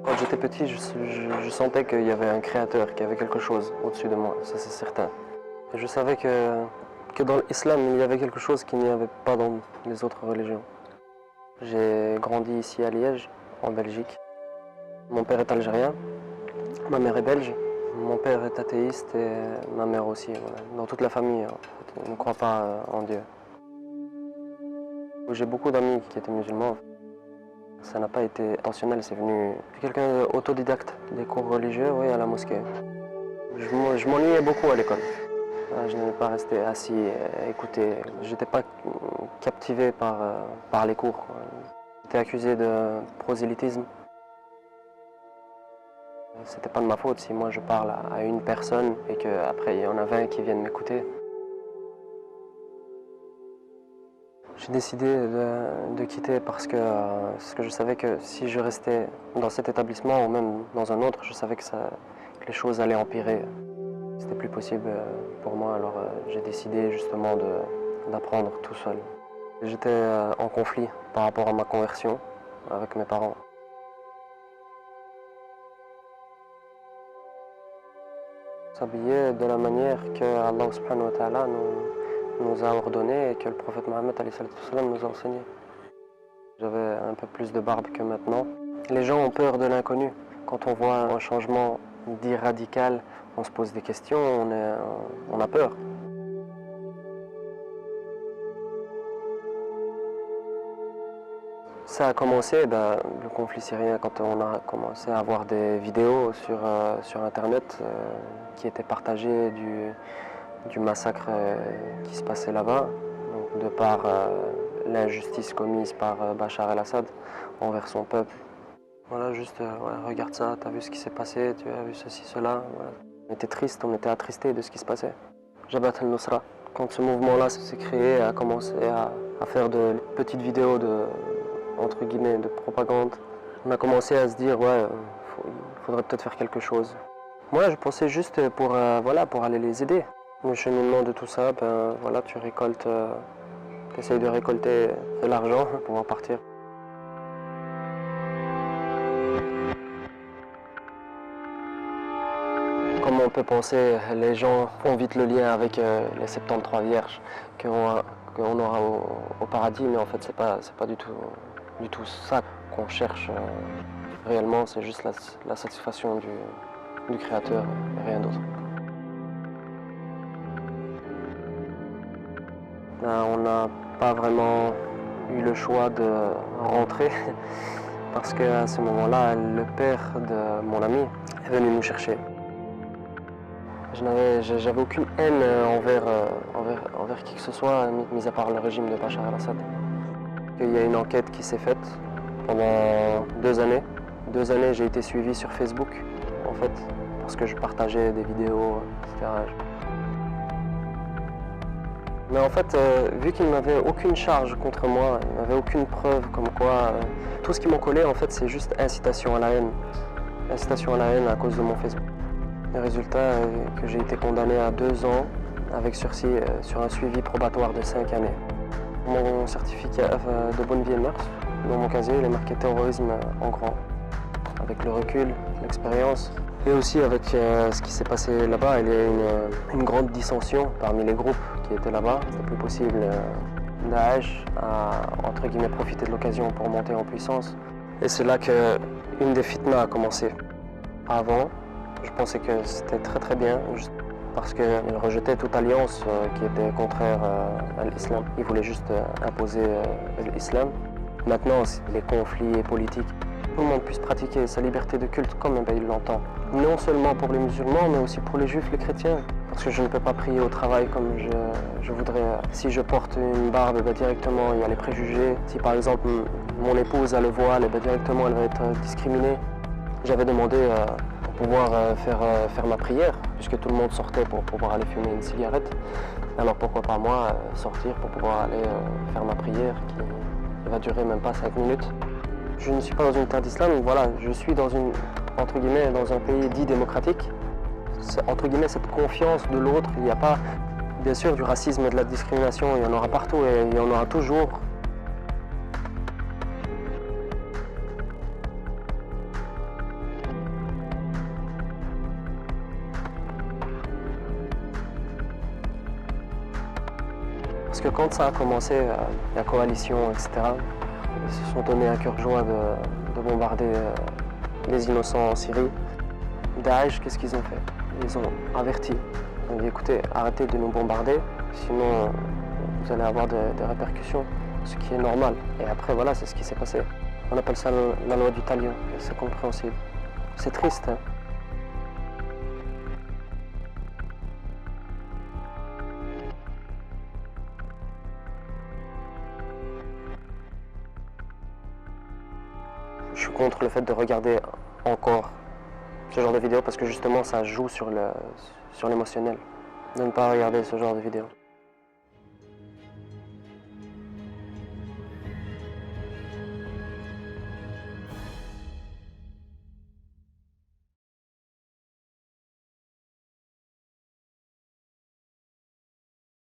Quand j'étais petit, je sentais qu'il y avait un créateur, qu'il y avait quelque chose au-dessus de moi, ça c'est certain. Et je savais que dans l'islam, il y avait quelque chose qu'il n'y avait pas dans les autres religions. J'ai grandi ici à Liège, en Belgique. Mon père est algérien, ma mère est belge. Mon père est athéiste et ma mère aussi. Voilà. Dans toute la famille, en fait, on ne croit pas en Dieu. J'ai beaucoup d'amis qui étaient musulmans. Ça n'a pas été intentionnel, c'est venu. Je suis quelqu'un d'autodidacte, des cours religieux, oui, à la mosquée. Je m'ennuyais beaucoup à l'école. Je n'aimais pas rester assis et écouter. Je n'étais pas captivé par les cours. J'étais accusé de prosélytisme. C'était pas de ma faute si moi je parle à une personne et qu'après il y en a 20 qui viennent m'écouter. J'ai décidé de quitter parce que je savais que si je restais dans cet établissement ou même dans un autre, je savais que les choses allaient empirer. C'était plus possible pour moi, alors j'ai décidé justement d'apprendre tout seul. J'étais en conflit par rapport à ma conversion avec mes parents. S'habiller de la manière que Allah subhanahu wa ta'ala nous a ordonné et que le prophète Mohammed nous a enseigné. J'avais un peu plus de barbe que maintenant. Les gens ont peur de l'inconnu. Quand on voit un changement dit radical, on se pose des questions, on a peur. Ça a commencé, le conflit syrien, quand on a commencé à avoir des vidéos sur Internet qui étaient partagées du massacre qui se passait là-bas, de par l'injustice commise par Bachar el-Assad envers son peuple. Voilà, juste, regarde ça, t'as vu ce qui s'est passé, tu as vu ceci, cela. Voilà. On était triste, on était attristé de ce qui se passait. Jabhat al-Nusra, quand ce mouvement-là s'est créé, a commencé à faire de petites vidéos entre guillemets, de propagande. On a commencé à se dire, il faudrait peut-être faire quelque chose. Moi, je pensais juste pour aller les aider. Le cheminement de tout ça, tu récoltes, tu essayes de récolter de l'argent pour pouvoir partir. Comme on peut penser, les gens font vite le lien avec les 73 vierges qu'on aura au paradis, mais en fait, c'est pas du tout ça qu'on cherche réellement, c'est juste la satisfaction du Créateur et rien d'autre. On n'a pas vraiment eu le choix de rentrer parce qu'à ce moment-là, le père de mon ami est venu nous chercher. J'avais aucune haine envers qui que ce soit, mis à part le régime de Bachar el-Assad. Il y a une enquête qui s'est faite pendant 2 années. 2 années, j'ai été suivi sur Facebook, en fait, parce que je partageais des vidéos, etc. Mais en fait, vu qu'il n'avait aucune charge contre moi, il n'avait aucune preuve comme quoi, tout ce qui m'en collait, en fait, c'est juste incitation à la haine. Incitation à la haine à cause de mon Facebook. Le résultat est que j'ai été condamné à 2 ans avec sursis sur un suivi probatoire de 5 années. Mon certificat de bonne vie et mœurs, dans mon casier, il est marqué terrorisme en grand. Avec le recul, l'expérience et aussi avec ce qui s'est passé là-bas, il y a une grande dissension parmi les groupes qui étaient là-bas. C'était plus possible. Daesh a entre guillemets profité de l'occasion pour monter en puissance. Et c'est là qu'une des fitnas a commencé. Avant, je pensais que c'était très bien, juste parce qu'ils rejetaient toute alliance qui était contraire à l'islam. Ils voulaient juste imposer l'islam. Maintenant, les conflits politiques, tout le monde puisse pratiquer sa liberté de culte comme il l'entend. Non seulement pour les musulmans, mais aussi pour les juifs, les chrétiens. Parce que je ne peux pas prier au travail comme je voudrais. Si je porte une barbe, directement, il y a les préjugés. Si par exemple, mon épouse a le voile, directement, elle va être discriminée. J'avais demandé pour pouvoir faire ma prière, puisque tout le monde sortait pour pouvoir aller fumer une cigarette. Alors pourquoi pas moi sortir pour pouvoir aller faire ma prière qui va durer même pas 5 minutes. Je ne suis pas dans une terre d'islam, voilà, je suis dans entre guillemets, dans un pays dit démocratique. Entre guillemets, cette confiance de l'autre, il n'y a pas, bien sûr, du racisme et de la discrimination, il y en aura partout et il y en aura toujours. que quand ça a commencé, la coalition, etc., ils se sont donné à cœur joie de bombarder les innocents en Syrie. Daesh, qu'est-ce qu'ils ont fait? Ils ont averti. Ils ont dit écoutez, arrêtez de nous bombarder, sinon vous allez avoir des répercussions, ce qui est normal. Et après, voilà, c'est ce qui s'est passé. On appelle ça la loi du talion, et c'est compréhensible. C'est triste, hein. Je suis contre le fait de regarder encore ce genre de vidéos parce que justement ça joue sur l'émotionnel. De ne pas regarder ce genre de vidéos.